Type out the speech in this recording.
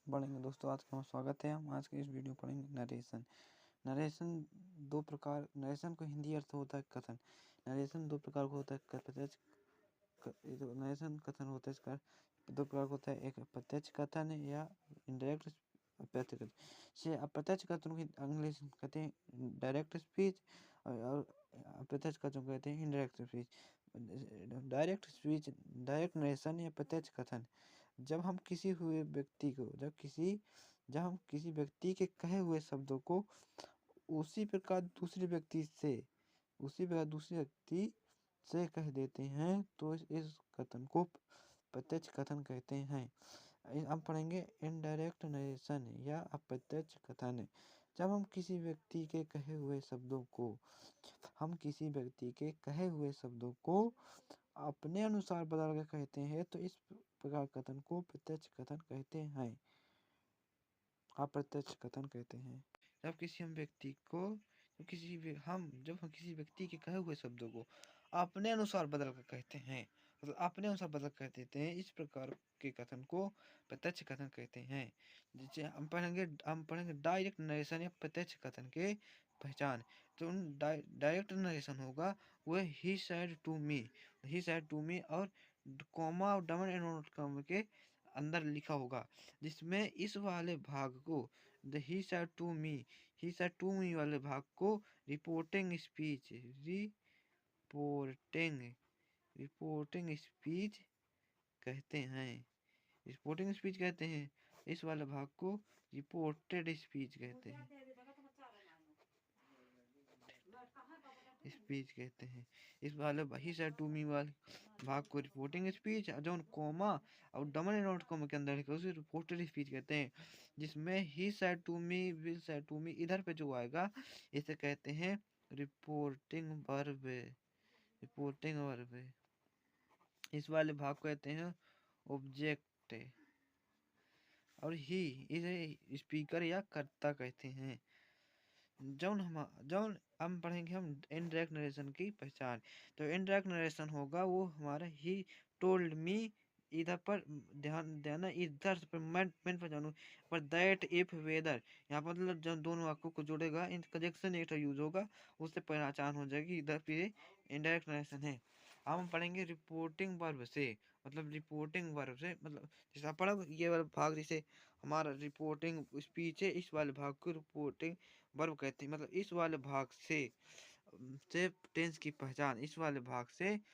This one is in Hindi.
पढ़ेंगे दोस्तों। आज का स्वागत है। हम आज के इस वीडियो पढ़ेंगे नरेशन। नरेशन को हिंदी अर्थ होता है कथन। नरेशन दो प्रकार का होता है, प्रत्यक्ष नरेशन कथन होता है। इसका दो प्रकार का होता है, एक प्रत्यक्ष कथन या इनडायरेक्ट अप्रत्यक्ष कथन। से अप्रत्यक्ष कथन को इंग्लिश कहते हैं डायरेक्ट स्पीच और अप्रत्यक्ष कथन को कहते हैं इनडायरेक्ट स्पीच। डायरेक्ट नरेशन या प्रत्यक्ष कथन जब हम किसी व्यक्ति के कहे हुए शब्दों को उसी प्रकार दूसरे व्यक्ति से कह देते हैं तो इस कथन को प्रत्यक्ष कथन कहते हैं। हम पढ़ेंगे इनडायरेक्ट नरेशन या अप्रत्यक्ष कथन। जब हम किसी व्यक्ति के कहे हुए शब्दों को अपने अनुसार बदल कर कहते हैं तो इस प्रकार कथन को प्रत्यक्ष कथन कहते हैं, अप्रत्यक्ष कथन कहते हैं। जब हम किसी व्यक्ति के कहे हुए शब्दों को अपने अनुसार बदल कर कहते हैं, मतलब अपने अनुसार बदल कर देते हैं, इस प्रकार के कथन को प्रत्यक्ष कथन कहते हैं। जिसे हम पढ़ेंगे डायरेक्ट नरेशन या प्रत्यक्ष कथन के पहचान। तो डायरेक्ट नरेशन होगा वह ही सेड टू मी और कॉमा और डबल एंड कॉमा के अंदर लिखा होगा, जिसमें इस वाले भाग को ही सेड टू मी वाले भाग को रिपोर्टिंग स्पीच कहते हैं। इस वाले भाग को रिपोर्टेड स्पीच कहते हैं। इस वाले ही सेड टू मी वाले भाग को रिपोर्टिंग स्पीच, जो कॉमा और डबल नोट कॉमा के अंदर लिखा उसे रिपोर्टेड स्पीच कहते हैं। जिसमें ही said to me, will said to me इधर पे जो आएगा इसे कहते हैं रिपोर्टिंग वर्ब। इस वाले भाग को कहते हैं ऑब्जेक्ट और ही इसे स्पीकर या कर्ता कहते हैं। जौन हम पढ़ेंगे हम इनडायरेक्ट नरेशन की पहचान। तो इनडायरेक्ट नरेशन होगा वो हमारा ही टोल्ड मी, इधर पर ध्यान देना, इधर पर मैं पर जानू पर दैट इफ वेदर, यहाँ पर मतलब जब दोनों वाक्यों को जोड़ेगा इन कंजक्शन एक यूज होगा, उससे पहचान हो जाएगी इधर पे इनडायरेक्ट नरेशन है। हम पढ़ेंगे रिपोर्टिंग वर्ब से, मतलब जैसा पढ़ा ये वाला भाग, जैसे हमारा रिपोर्टिंग स्पीच है, इस वाले भाग को रिपोर्टिंग वर्ब कहते हैं। मतलब इस वाले भाग से टेंस की पहचान, इस वाले भाग से